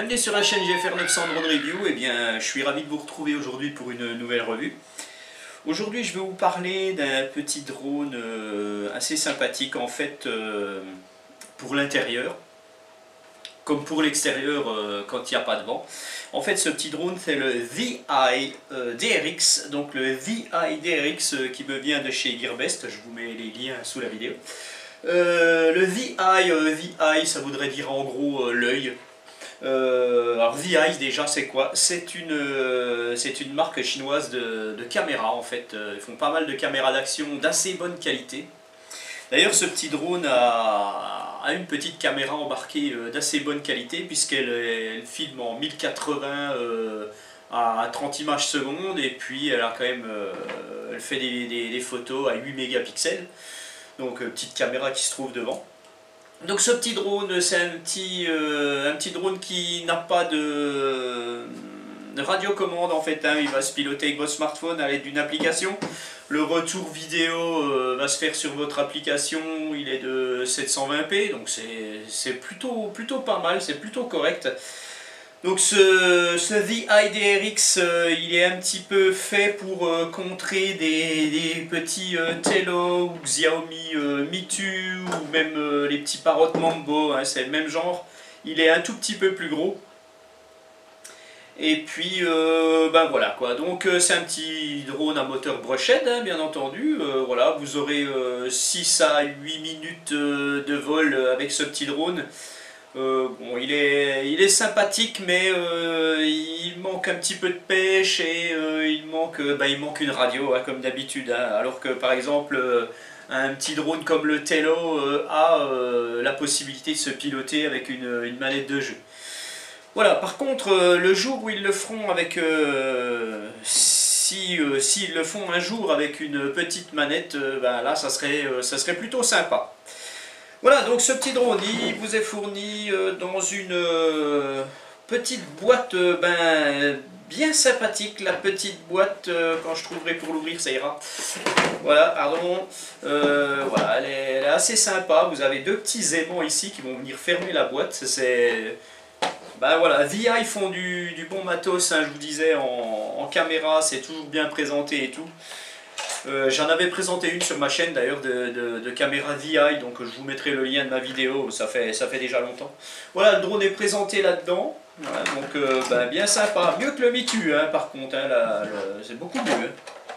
Bienvenue sur la chaîne GFR 900 Drone Review. Eh bien, je suis ravi de vous retrouver aujourd'hui pour une nouvelle revue. Aujourd'hui, je vais vous parler d'un petit drone assez sympathique en fait pour l'intérieur, comme pour l'extérieur quand il n'y a pas de vent. En fait, ce petit drone, c'est le VI DRX, donc le VI DRX qui me vient de chez Gearbest. Je vous mets les liens sous la vidéo. Le VI, ça voudrait dire en gros l'œil. Alors VI déjà c'est quoi? C'est une marque chinoise de caméras en fait. Ils font pas mal de caméras d'action d'assez bonne qualité. D'ailleurs ce petit drone a une petite caméra embarquée d'assez bonne qualité puisqu'elle filme en 1080 à 30 images secondes et puis elle a quand même elle fait des photos à 8 mégapixels. Donc petite caméra qui se trouve devant. Donc ce petit drone, c'est un petit drone qui n'a pas de radiocommande en fait, hein. Il va se piloter avec votre smartphone à l'aide d'une application. Le retour vidéo va se faire sur votre application, il est de 720p, donc c'est plutôt pas mal, c'est plutôt correct. Donc ce VI DRX, il est un petit peu fait pour contrer des petits Tello ou Xiaomi Mitu ou même les petits Parrot Mambo, hein, c'est le même genre. Il est un tout petit peu plus gros. Et puis ben voilà quoi, donc c'est un petit drone à moteur brochette, hein, bien entendu. Voilà, vous aurez 6 à 8 minutes de vol avec ce petit drone. Bon, il est sympathique, mais il manque un petit peu de pêche et il manque une radio, hein, comme d'habitude. Hein, alors que par exemple, un petit drone comme le Tello a la possibilité de se piloter avec une manette de jeu. Voilà, par contre, le jour où ils le feront avec... s'ils le font un jour avec une petite manette, ben là, ça serait plutôt sympa. Voilà, donc ce petit drone, il vous est fourni dans une petite boîte bien sympathique. La petite boîte, quand je trouverai pour l'ouvrir, ça ira. Voilà, pardon. Voilà, elle est assez sympa. Vous avez deux petits aimants ici qui vont venir fermer la boîte. C'est... Ben voilà, VI font du bon matos, hein, je vous disais, en caméra, c'est toujours bien présenté et tout. J'en avais présenté une sur ma chaîne d'ailleurs de caméra VI, donc je vous mettrai le lien de ma vidéo, ça fait déjà longtemps. Voilà, le drone est présenté là-dedans, voilà, donc bien sympa, mieux que le Mitu hein, par contre, hein, c'est beaucoup mieux. Hein.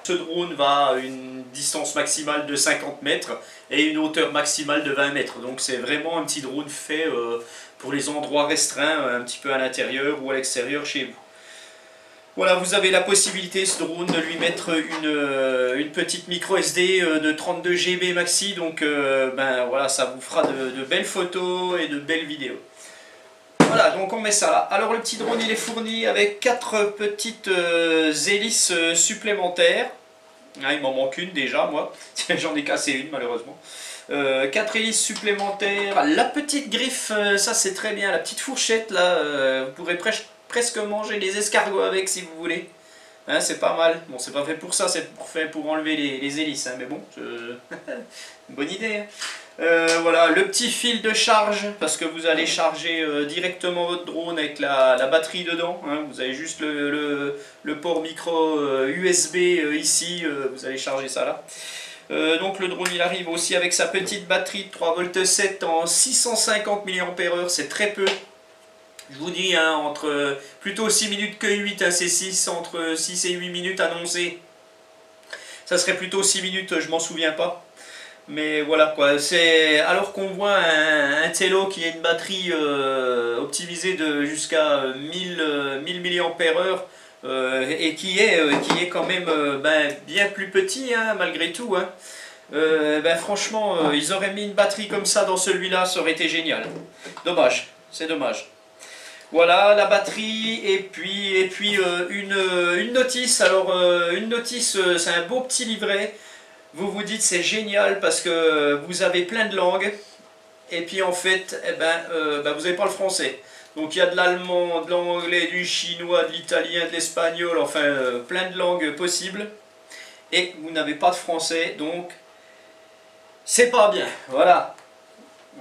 Ce drone va à une distance maximale de 50 mètres et une hauteur maximale de 20 mètres, donc c'est vraiment un petit drone fait pour les endroits restreints, un petit peu à l'intérieur ou à l'extérieur chez vous. Voilà, vous avez la possibilité, ce drone, de lui mettre une petite micro SD de 32 GB maxi, donc ben voilà, ça vous fera de belles photos et de belles vidéos. Voilà, donc on met ça là. Alors le petit drone, il est fourni avec 4 petites hélices supplémentaires. Ah, il m'en manque une déjà, moi. J'en ai cassé une, malheureusement. 4 hélices supplémentaires. La petite griffe, ça c'est très bien. La petite fourchette, là, vous pourrez presque manger les escargots avec si vous voulez. Hein, c'est pas mal. Bon, c'est pas fait pour ça, c'est fait pour enlever les hélices. Hein, mais bon, une bonne idée. Hein. Voilà, le petit fil de charge, parce que vous allez charger directement votre drone avec la batterie dedans. Hein, vous avez juste le port micro USB ici, vous allez charger ça là. Donc le drone il arrive aussi avec sa petite batterie de 3,7 V en 650 mAh, c'est très peu. Je vous dis, hein, entre plutôt 6 minutes que 8, hein, c'est 6, entre 6 et 8 minutes annoncées. Ça serait plutôt 6 minutes, je m'en souviens pas. Mais voilà quoi, c'est alors qu'on voit un Tello qui a une batterie optimisée de jusqu'à 1000 mAh et qui est quand même bien plus petit hein, malgré tout. Hein. Franchement, ils auraient mis une batterie comme ça dans celui-là, ça aurait été génial. Dommage, c'est dommage. Voilà la batterie et puis une notice. Alors une notice, c'est un beau petit livret. Vous vous dites c'est génial parce que vous avez plein de langues et puis en fait vous n'avez pas le français. Donc il y a de l'allemand, de l'anglais, du chinois, de l'italien, de l'espagnol, enfin plein de langues possibles. Et vous n'avez pas de français, donc c'est pas bien. Voilà.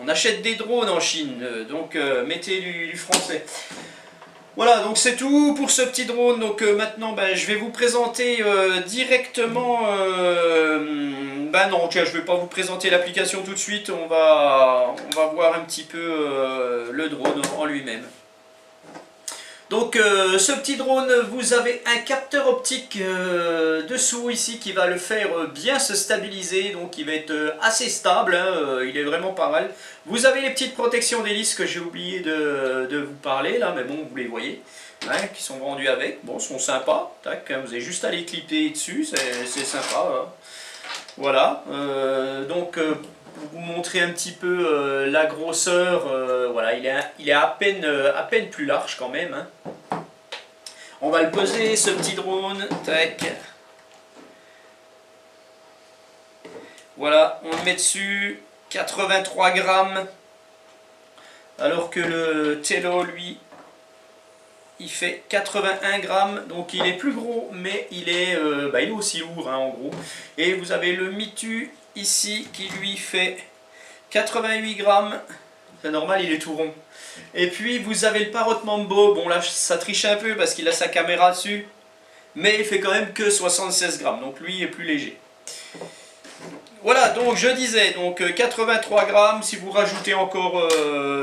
On achète des drones en Chine, donc mettez du français. Voilà, donc c'est tout pour ce petit drone. Donc maintenant, ben, je vais vous présenter directement... ben non, tiens, je ne vais pas vous présenter l'application tout de suite. On va voir un petit peu le drone en lui-même. Donc ce petit drone, vous avez un capteur optique dessous ici qui va le faire bien se stabiliser, donc il va être assez stable, hein, il est vraiment pas mal. Vous avez les petites protections d'hélice que j'ai oublié de vous parler là, mais bon vous les voyez, hein, qui sont vendus avec, bon sont sympas, tac, hein, vous avez juste à les clipper dessus, c'est sympa. Hein. Voilà, donc pour vous montrer un petit peu la grosseur, voilà, il est à peine plus large quand même. Hein. On va le poser, ce petit drone, tac. Voilà, on le met dessus, 83 grammes, alors que le Tello, lui, il fait 81 grammes, donc il est plus gros, mais il est aussi lourd, hein, en gros. Et vous avez le Mitu ici, qui lui fait 88 grammes, c'est normal, il est tout rond. Et puis vous avez le Parrot Mambo, bon là ça triche un peu parce qu'il a sa caméra dessus, mais il fait quand même que 76 grammes, donc lui est plus léger. Voilà, donc je disais, donc 83 grammes, si vous rajoutez encore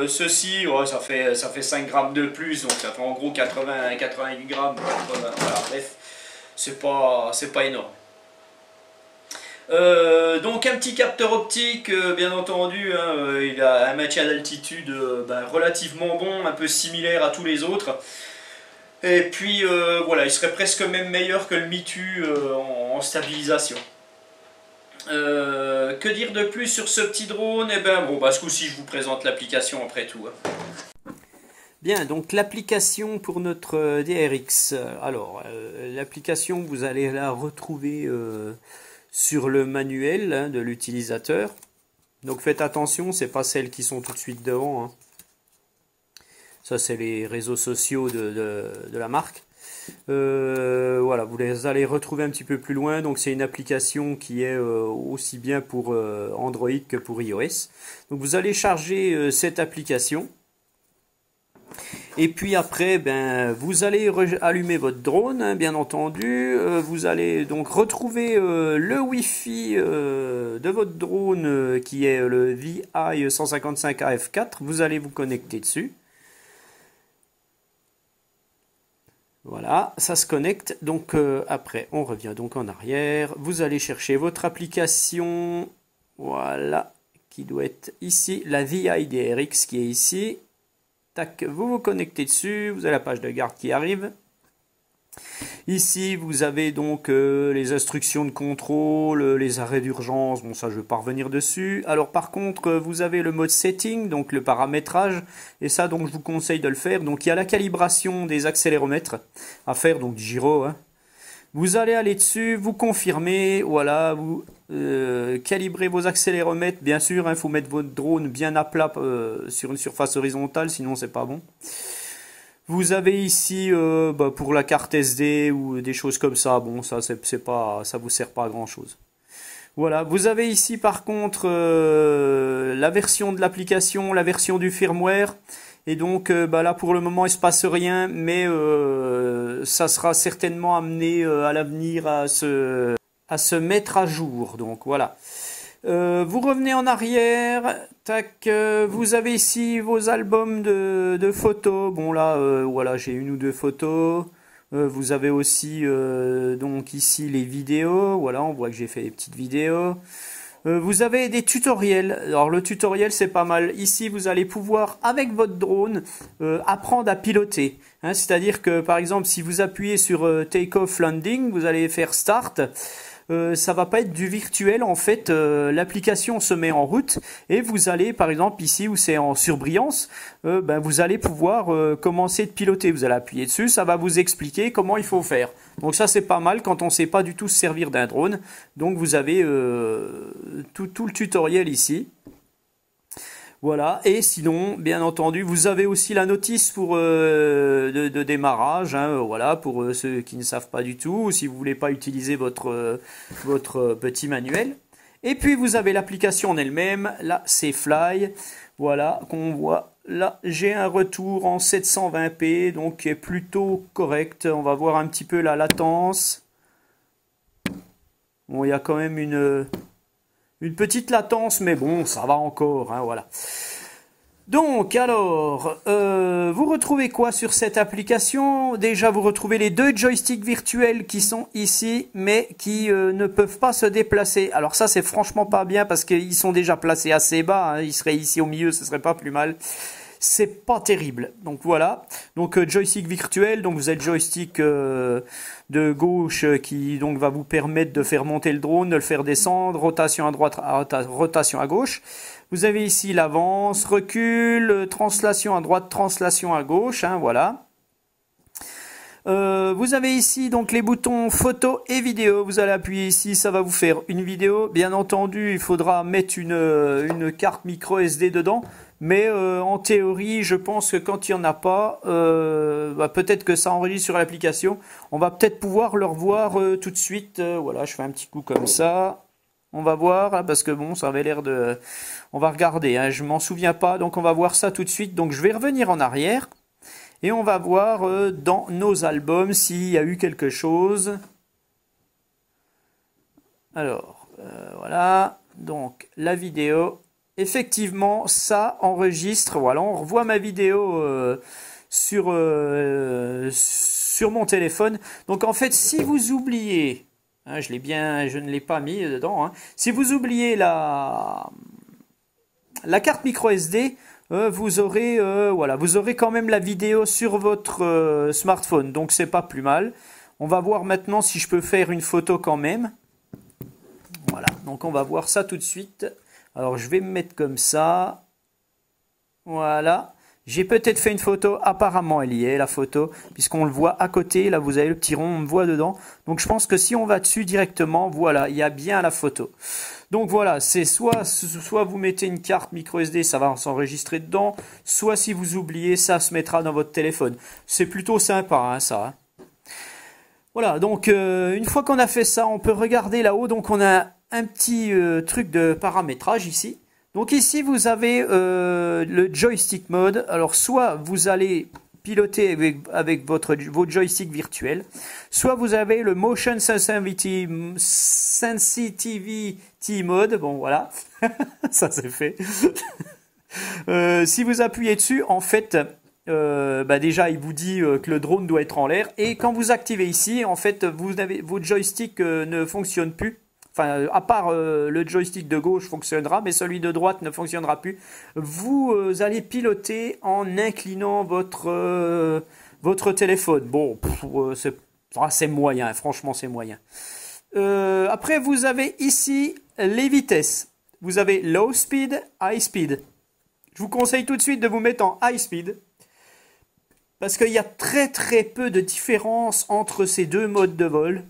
ceci, ouais, ça fait 5 grammes de plus, donc ça fait en gros 88 grammes, 80, voilà, bref, c'est pas énorme. Donc un petit capteur optique, bien entendu, hein, il a un maintien d'altitude relativement bon, un peu similaire à tous les autres. Et puis voilà, il serait presque même meilleur que le Mitu en stabilisation. Que dire de plus sur ce petit drone? Eh ben bon, ce coup-ci je vous présente l'application après tout. Hein. Bien, donc l'application pour notre DRX. Alors, l'application, vous allez la retrouver sur le manuel, hein, de l'utilisateur. Donc faites attention, c'est pas celles qui sont tout de suite devant. Hein. Ça, c'est les réseaux sociaux de la marque. Voilà, vous les allez retrouver un petit peu plus loin. Donc c'est une application qui est aussi bien pour Android que pour iOS. Donc vous allez charger cette application. Et puis après, vous allez allumer votre drone, hein, bien entendu. Vous allez donc retrouver le Wi-Fi de votre drone qui est le VI155AF4. Vous allez vous connecter dessus. Voilà, ça se connecte. Donc après, on revient donc en arrière. Vous allez chercher votre application. Voilà, qui doit être ici. La VI-DRX qui est ici. Tac, vous vous connectez dessus, vous avez la page de garde qui arrive. Ici, vous avez donc les instructions de contrôle, les arrêts d'urgence. Bon, ça, je ne vais pas revenir dessus. Alors, par contre, vous avez le mode setting, donc le paramétrage. Et ça, donc, je vous conseille de le faire. Donc, il y a la calibration des accéléromètres à faire, donc gyro. Hein. Vous allez aller dessus, vous confirmez, voilà, vous calibrez vos accéléromètres. Bien sûr, il faut mettre votre drone bien à plat sur une surface horizontale, sinon c'est pas bon. Vous avez ici pour la carte SD ou des choses comme ça. Bon, ça vous sert pas à grand chose. Voilà, vous avez ici par contre la version de l'application, la version du firmware. Et donc là pour le moment il se passe rien, mais ça sera certainement amené à l'avenir à se mettre à jour. Donc voilà. Vous revenez en arrière, tac, vous avez ici vos albums de photos. Bon là, voilà, j'ai une ou deux photos. Vous avez aussi donc ici les vidéos. Voilà, on voit que j'ai fait des petites vidéos. Vous avez des tutoriels. Alors le tutoriel c'est pas mal. Ici vous allez pouvoir avec votre drone apprendre à piloter. Hein, c'est-à-dire que par exemple si vous appuyez sur Take Off Landing, vous allez faire Start. Ça va pas être du virtuel en fait, l'application se met en route et vous allez par exemple ici où c'est en surbrillance, vous allez pouvoir commencer de piloter, vous allez appuyer dessus, ça va vous expliquer comment il faut faire. Donc ça c'est pas mal quand on sait pas du tout se servir d'un drone. Donc vous avez tout le tutoriel ici. Voilà, et sinon, bien entendu, vous avez aussi la notice pour de démarrage, hein, voilà, pour ceux qui ne savent pas du tout, ou si vous voulez pas utiliser votre petit manuel. Et puis vous avez l'application en elle-même, là c'est Fly. Voilà, qu'on voit. Là, j'ai un retour en 720p, donc qui est plutôt correct. On va voir un petit peu la latence. Bon, il y a quand même une petite latence, mais bon, ça va encore, hein, voilà. Donc, alors, vous retrouvez quoi sur cette application? Déjà, vous retrouvez les deux joysticks virtuels qui sont ici, mais qui ne peuvent pas se déplacer. Alors ça, c'est franchement pas bien parce qu'ils sont déjà placés assez bas, hein. Ils seraient ici au milieu, ce serait pas plus mal. C'est pas terrible. Donc voilà. Donc joystick virtuel. Donc vous êtes joystick de gauche qui donc va vous permettre de faire monter le drone, de le faire descendre, rotation à droite, rotation à gauche. Vous avez ici l'avance, recul, translation à droite, translation à gauche. Hein, voilà. Vous avez ici donc les boutons photo et vidéo. Vous allez appuyer ici, ça va vous faire une vidéo. Bien entendu, il faudra mettre une carte micro SD dedans. Mais en théorie, je pense que quand il n'y en a pas, peut-être que ça enregistre sur l'application. On va peut-être pouvoir le revoir tout de suite. Voilà, je fais un petit coup comme ça. On va voir, hein, parce que bon, ça avait l'air de... On va regarder, hein, je m'en souviens pas, donc on va voir ça tout de suite. Donc je vais revenir en arrière. Et on va voir dans nos albums s'il y a eu quelque chose. Alors, voilà. Donc, la vidéo. Effectivement, ça enregistre. Voilà, on revoit ma vidéo sur mon téléphone. Donc, en fait, si vous oubliez... Hein, je ne l'ai pas mis dedans. Hein, si vous oubliez la carte micro SD... vous aurez quand même la vidéo sur votre smartphone, donc c'est pas plus mal. On va voir maintenant si je peux faire une photo quand même. Voilà, donc on va voir ça tout de suite. Alors je vais me mettre comme ça. Voilà. J'ai peut-être fait une photo, apparemment elle y est la photo, puisqu'on le voit à côté, là vous avez le petit rond, on me voit dedans. Donc je pense que si on va dessus directement, voilà, il y a bien la photo. Donc voilà, c'est soit vous mettez une carte micro SD, ça va s'enregistrer dedans, soit si vous oubliez, ça se mettra dans votre téléphone. C'est plutôt sympa, hein, ça. Hein. Voilà, donc une fois qu'on a fait ça, on peut regarder là-haut. Donc on a un petit truc de paramétrage ici. Donc ici, vous avez le joystick mode. Alors soit vous allez piloter avec votre joystick virtuel, soit vous avez le motion sensitivity mode. Bon voilà, ça c'est fait. Si vous appuyez dessus, en fait, déjà il vous dit que le drone doit être en l'air. Et quand vous activez ici, en fait, votre joystick ne fonctionne plus. Enfin, à part le joystick de gauche fonctionnera, mais celui de droite ne fonctionnera plus. Vous allez piloter en inclinant votre téléphone. Bon, c'est moyen, franchement c'est moyen. Après, vous avez ici les vitesses. Vous avez low speed, high speed. Je vous conseille tout de suite de vous mettre en high speed. Parce qu'il y a très très peu de différence entre ces deux modes de vol.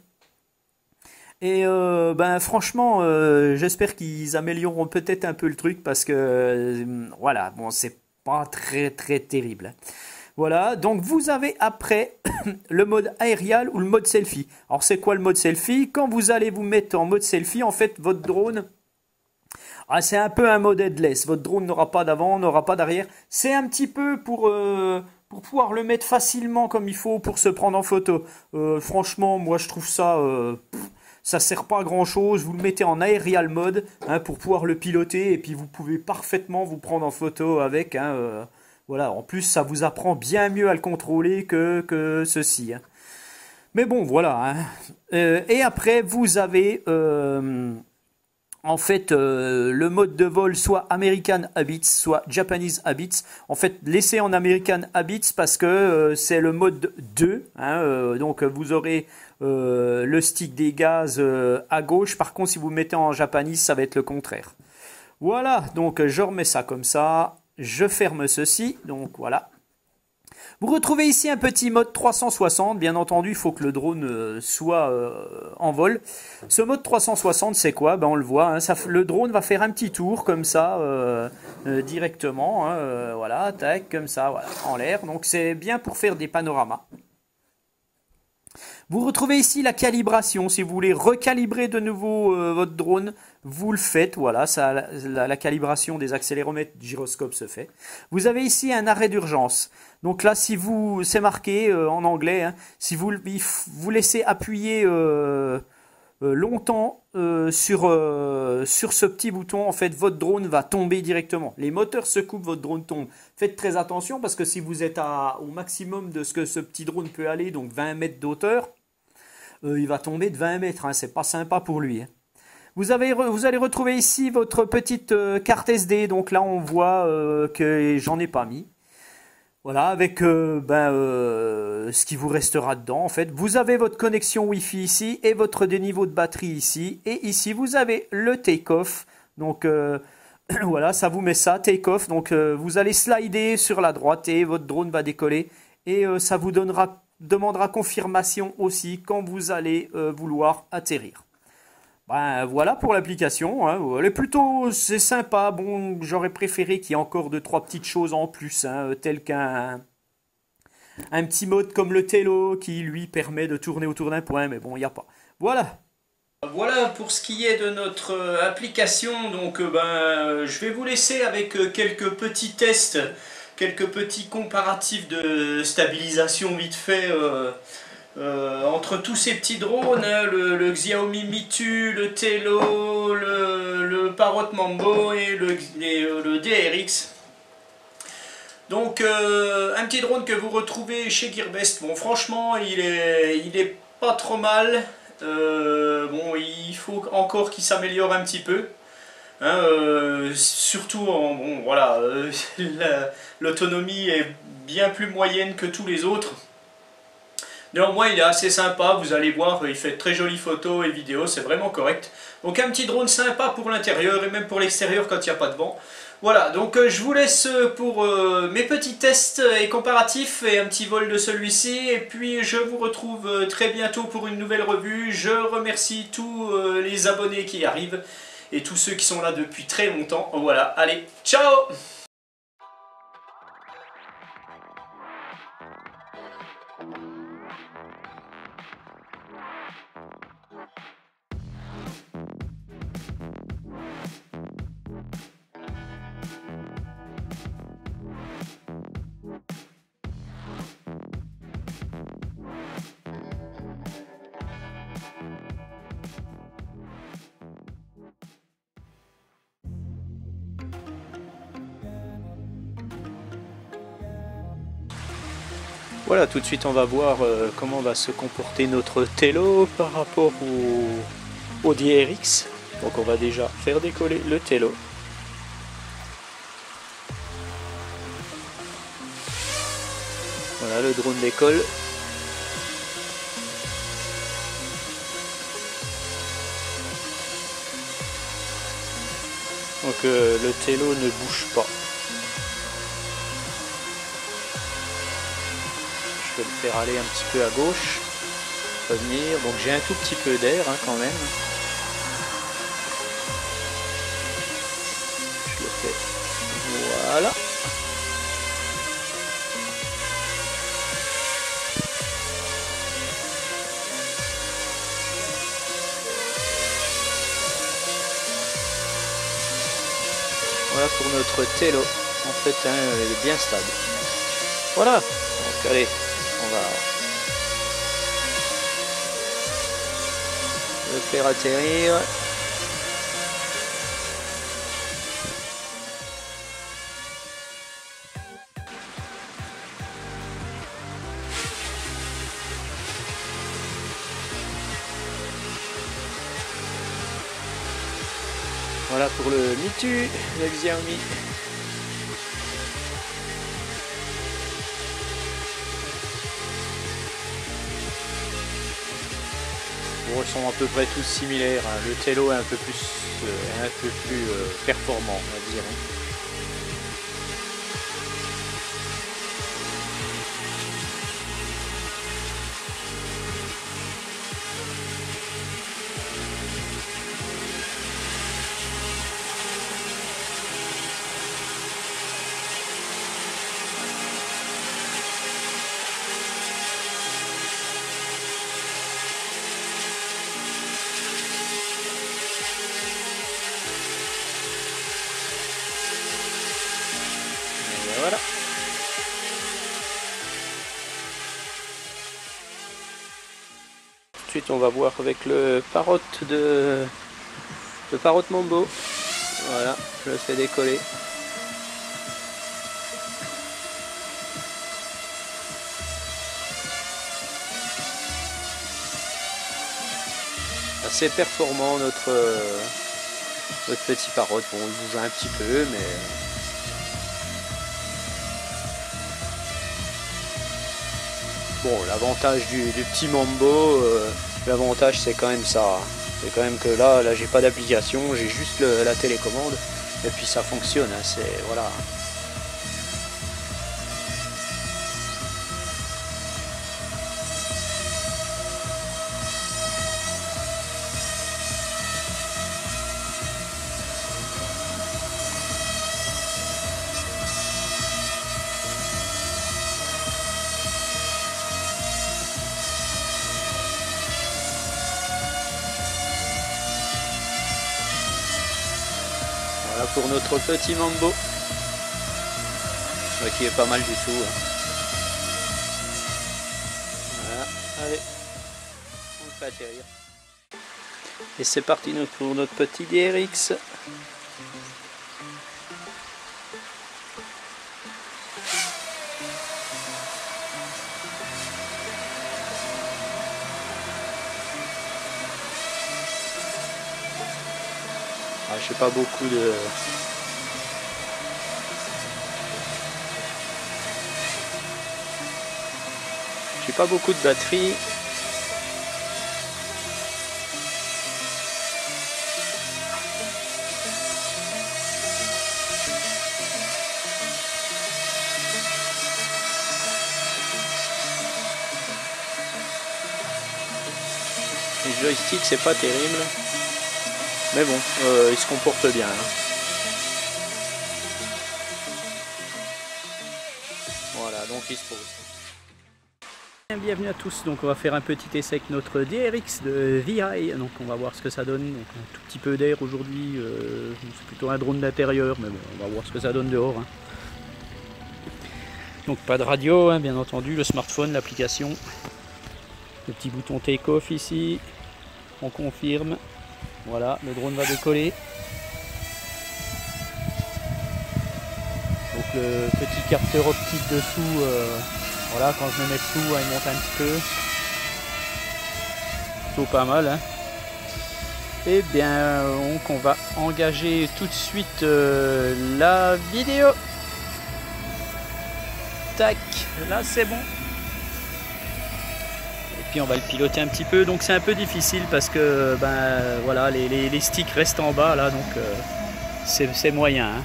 Et franchement, j'espère qu'ils amélioreront peut-être un peu le truc parce que voilà, bon, c'est pas très très terrible. Voilà, donc vous avez après le mode aérial ou le mode selfie. Alors c'est quoi le mode selfie? Quand vous allez vous mettre en mode selfie, en fait, votre drone, c'est un peu un mode headless. Votre drone n'aura pas d'avant, n'aura pas d'arrière. C'est un petit peu pour pouvoir le mettre facilement comme il faut pour se prendre en photo. Franchement, moi je trouve ça... ça sert pas à grand chose, vous le mettez en aerial mode hein, pour pouvoir le piloter et puis vous pouvez parfaitement vous prendre en photo avec. Hein, voilà, en plus ça vous apprend bien mieux à le contrôler que ceci. Hein. Mais bon, voilà. Hein. Et après vous avez en fait le mode de vol soit American Habits, soit Japanese Habits. En fait, laissez en American Habits parce que c'est le mode 2. Hein, donc vous aurez le stick des gaz à gauche. Par contre, si vous mettez en Japanese, ça va être le contraire. Voilà, donc je remets ça comme ça. Je ferme ceci, donc voilà. Vous retrouvez ici un petit mode 360. Bien entendu, il faut que le drone soit en vol. Ce mode 360, c'est quoi? On le voit, hein, le drone va faire un petit tour comme ça, directement. Hein, voilà, tac, comme ça, voilà, en l'air. Donc c'est bien pour faire des panoramas. Vous retrouvez ici la calibration. Si vous voulez recalibrer de nouveau votre drone, vous le faites. Voilà, ça, la calibration des accéléromètres gyroscope se fait. Vous avez ici un arrêt d'urgence. Donc là, si vous, c'est marqué en anglais, hein, si vous laissez appuyer longtemps sur ce petit bouton, en fait, votre drone va tomber directement. Les moteurs se coupent, votre drone tombe. Faites très attention parce que si vous êtes au maximum de ce que ce petit drone peut aller, donc 20 mètres d'auteur, il va tomber de 20 mètres. Hein, c'est pas sympa pour lui. Hein. Vous allez retrouver ici votre petite carte SD. Donc là, on voit que j'en ai pas mis. Voilà, avec ce qui vous restera dedans en fait. Vous avez votre connexion Wi-Fi ici et votre déniveau de batterie ici. Et ici, vous avez le take-off. Donc voilà, ça vous met ça, take-off. Donc vous allez slider sur la droite et votre drone va décoller. Et ça vous demandera confirmation aussi quand vous allez vouloir atterrir. Ben, voilà pour l'application, hein. Elle est plutôt, c'est sympa. Bon, j'aurais préféré qu'il y ait encore 2-3 petites choses en plus, hein, telles qu'un petit mode comme le Tello qui lui permet de tourner autour d'un point, mais bon, il n'y a pas. Voilà. Voilà pour ce qui est de notre application. Donc, je vais vous laisser avec quelques petits tests, quelques petits comparatifs de stabilisation vite fait. Entre tous ces petits drones, hein, le Xiaomi Mitu, le Tello, le Parrot Mambo et le DRX. Donc un petit drone que vous retrouvez chez Gearbest. Bon, franchement, il est pas trop mal. Bon, il faut encore qu'il s'améliore un petit peu. Hein, surtout bon, voilà, l'autonomie est bien plus moyenne que tous les autres. Néanmoins, il est assez sympa, vous allez voir, il fait de très jolies photos et vidéos, c'est vraiment correct. Donc un petit drone sympa pour l'intérieur et même pour l'extérieur quand il n'y a pas de vent. Voilà, donc je vous laisse pour mes petits tests et comparatifs et un petit vol de celui-ci. Et puis je vous retrouve très bientôt pour une nouvelle revue. Je remercie tous les abonnés qui arrivent et tous ceux qui sont là depuis très longtemps. Voilà, allez, ciao! Voilà, tout de suite on va voir comment va se comporter notre Tello par rapport au DRX. Donc on va déjà faire décoller le Tello. Voilà, le drone décolle. Donc le Tello ne bouge pas. Je vais le faire aller un petit peu à gauche, revenir, donc j'ai un tout petit peu d'air hein, quand même. Je le fais, voilà. Voilà pour notre Tello, en fait hein, il est bien stable. Voilà, donc allez. On va le faire atterrir. Voilà pour le Mitu, le Xiaomi. Bon, ils sont à peu près tous similaires, hein. Le Tello est un peu plus performant, on va dire. Ensuite on va voir avec le Parrot Mambo. Voilà, je le fais décoller. Assez performant notre petit Parrot. Bon, il bouge un petit peu, mais bon, l'avantage du petit Mambo, l'avantage c'est quand même ça. C'est quand même que là j'ai pas d'application, j'ai juste la télécommande et puis ça fonctionne. Hein, c'est voilà. Voilà pour notre petit Mambo, qui est pas mal du tout. Hein. Voilà, allez, on le fait atterrir. Et c'est parti pour notre petit DRX. Ah, je sais pas beaucoup de... J'ai pas beaucoup de batterie. Les joysticks c'est pas terrible. Mais bon, il se comporte bien. Hein. Voilà, donc il se pose. Bienvenue à tous, donc on va faire un petit essai avec notre DRX de VI, donc on va voir ce que ça donne. Donc un tout petit peu d'air aujourd'hui, c'est plutôt un drone d'intérieur, mais bon, on va voir ce que ça donne dehors. Hein. Donc pas de radio, hein, bien entendu, le smartphone, l'application, le petit bouton take-off ici, on confirme. Voilà, le drone va décoller. Donc le petit capteur optique dessous, voilà, quand je me mets dessous, il monte un petit peu. Plutôt pas mal. Hein. Et bien, donc on va engager tout de suite la vidéo. Tac, là c'est bon. Puis on va le piloter un petit peu, donc c'est un peu difficile parce que ben voilà, les sticks restent en bas là, donc c'est moyen. Hein.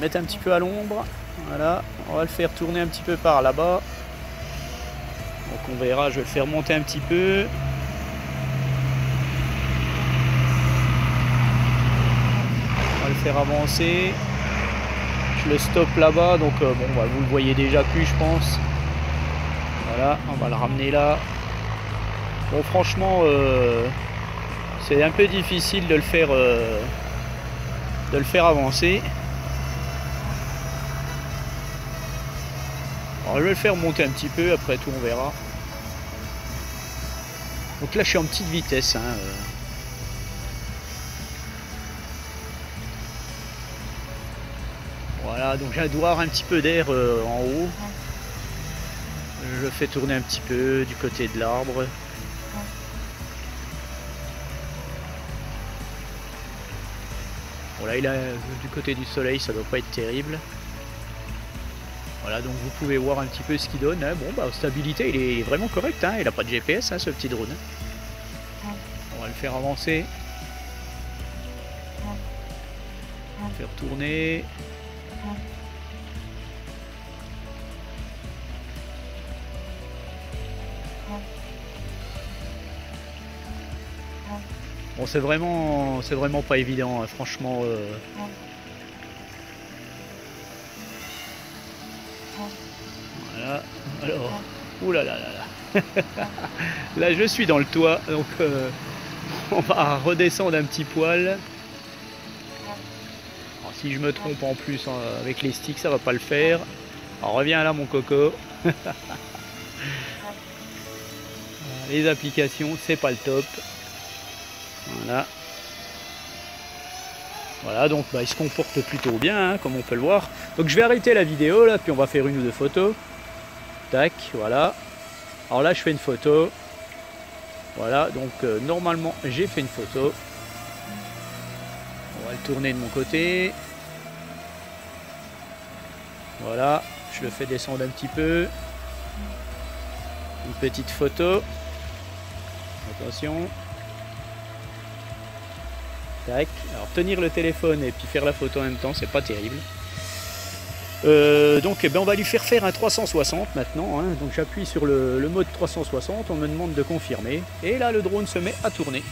Mettre un petit peu à l'ombre, voilà, on va le faire tourner un petit peu par là-bas. Donc on verra, je vais le faire monter un petit peu. On va le faire avancer. Je le stoppe là-bas, donc bon, bah, vous le voyez déjà plus, je pense. Voilà, on va le ramener là. Bon, franchement, c'est un peu difficile de le faire avancer. Alors, je vais le faire monter un petit peu, après tout on verra. Donc là je suis en petite vitesse. Hein, Voilà, donc j'ai dois avoir un petit peu d'air en haut. Je le fais tourner un petit peu du côté de l'arbre. Bon là, du côté du soleil, ça doit pas être terrible. Voilà, donc vous pouvez voir un petit peu ce qu'il donne. Hein. Bon, bah, stabilité, il est vraiment correct. Hein. Il n'a pas de GPS, hein, ce petit drone. On va le faire avancer. On va le faire tourner. Bon, c'est vraiment pas évident, hein, franchement. Voilà. Alors, oulala là là. Là, je suis dans le toit, donc on va redescendre un petit poil. Alors, si je me trompe en plus avec les sticks, ça va pas le faire. Alors reviens là, mon coco. les applications, c'est pas le top. Voilà. Voilà, donc bah, il se comporte plutôt bien, hein, comme on peut le voir. Donc je vais arrêter la vidéo là, puis on va faire une ou deux photos. Tac, voilà. Alors là, je fais une photo. Voilà, donc normalement, j'ai fait une photo. On va le tourner de mon côté. Voilà, je le fais descendre un petit peu. Une petite photo. Attention. Tac. Alors tenir le téléphone et puis faire la photo en même temps, c'est pas terrible. Donc eh ben, on va lui faire un 360 maintenant, hein. Donc j'appuie sur le mode 360, on me demande de confirmer. Et là le drone se met à tourner.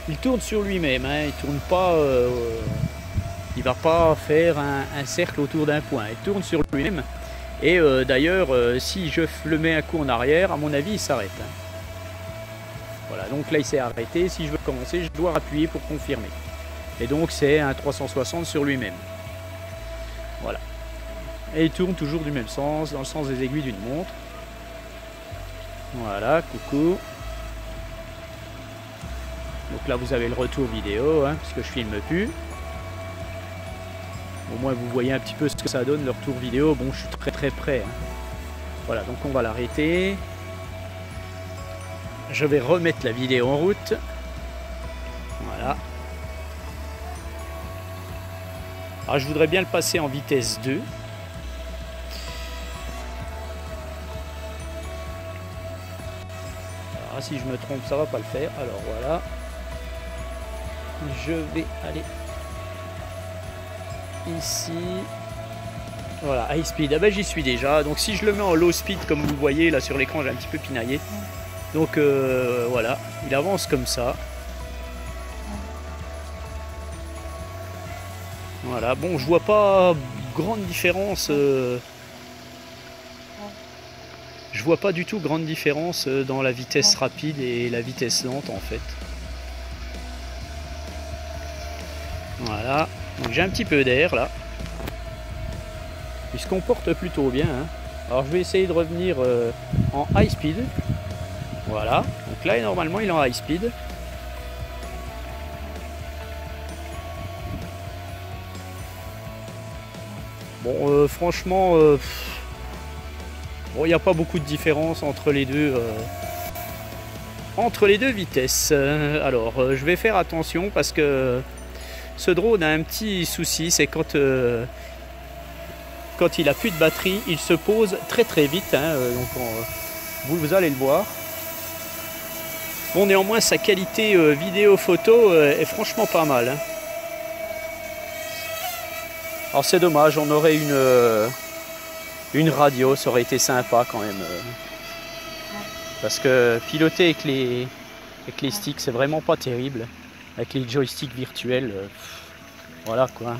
Il tourne sur lui-même, hein. Il tourne pas... il va pas faire un cercle autour d'un point. Il tourne sur lui-même. Et d'ailleurs, si je le mets un coup en arrière, à mon avis, il s'arrête. Hein. Voilà, donc là, il s'est arrêté. Si je veux commencer, je dois appuyer pour confirmer. Et donc, c'est un 360 sur lui-même. Voilà. Et il tourne toujours du même sens, dans le sens des aiguilles d'une montre. Voilà, coucou. Donc là, vous avez le retour vidéo, hein, parce que je filme plus. Au moins vous voyez un petit peu ce que ça donne le retour vidéo. Bon, je suis très près. Hein. Voilà, donc on va l'arrêter. Je vais remettre la vidéo en route. Voilà. Alors je voudrais bien le passer en vitesse 2. Alors si je me trompe, ça va pas le faire. Alors voilà. Je vais aller ici, voilà, high speed. Ah ben j'y suis déjà. Donc si je le mets en low speed, comme vous le voyez là sur l'écran, j'ai un petit peu pinaillé. Donc voilà, il avance comme ça. Voilà, bon, je vois pas grande différence. Je vois pas du tout grande différence dans la vitesse rapide et la vitesse lente en fait. Voilà. Donc j'ai un petit peu d'air là. Il se comporte plutôt bien. Hein. Alors je vais essayer de revenir en high speed. Voilà. Donc là normalement il est en high speed. Bon franchement bon, il n'y a pas beaucoup de différence entre les deux vitesses. Alors je vais faire attention parce que ce drone a un petit souci, c'est quand il a plus de batterie, il se pose très vite, hein, donc vous allez le voir. Bon, néanmoins, sa qualité vidéo-photo est franchement pas mal. Hein. Alors c'est dommage, on aurait une radio, ça aurait été sympa quand même. Parce que piloter avec les sticks, c'est vraiment pas terrible. Avec les joysticks virtuels, voilà quoi.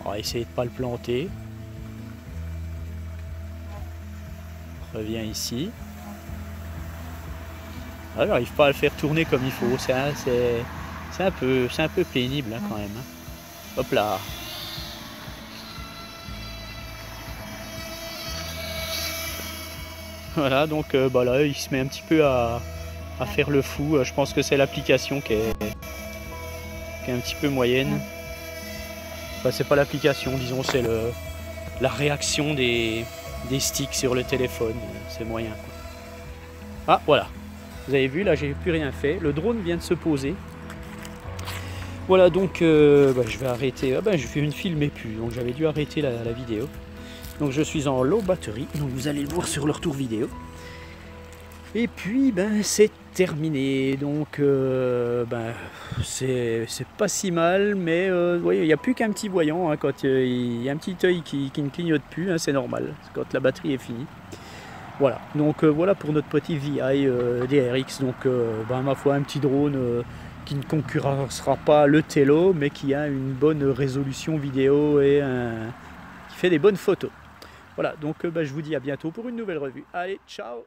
On va essayer de ne pas le planter. On revient ici. Ah, j'arrive pas à le faire tourner comme il faut. C'est un peu pénible hein, quand même. Hein. Hop là. Voilà, donc bah là, il se met un petit peu à faire le fou. Je pense que c'est l'application qui est un petit peu moyenne. Enfin, c'est pas l'application, disons, c'est la réaction des sticks sur le téléphone. C'est moyen, quoi. Ah, voilà. Vous avez vu, là, j'ai plus rien fait. Le drone vient de se poser. Voilà, donc bah, je vais arrêter. Ah ben, je ne filmais plus, donc j'avais dû arrêter la vidéo. Donc je suis en low batterie, donc vous allez le voir sur le retour vidéo. Et puis ben c'est terminé, donc ben, c'est pas si mal, mais vous voyez, il n'y a plus qu'un petit voyant, hein, quand il y a un petit œil qui ne clignote plus, hein, c'est normal, quand la batterie est finie. Voilà, donc voilà pour notre petit VI DRX, donc ben, ma foi un petit drone qui ne concurrencera pas le Tello, mais qui a une bonne résolution vidéo et qui fait des bonnes photos. Voilà, donc bah, je vous dis à bientôt pour une nouvelle revue. Allez, ciao!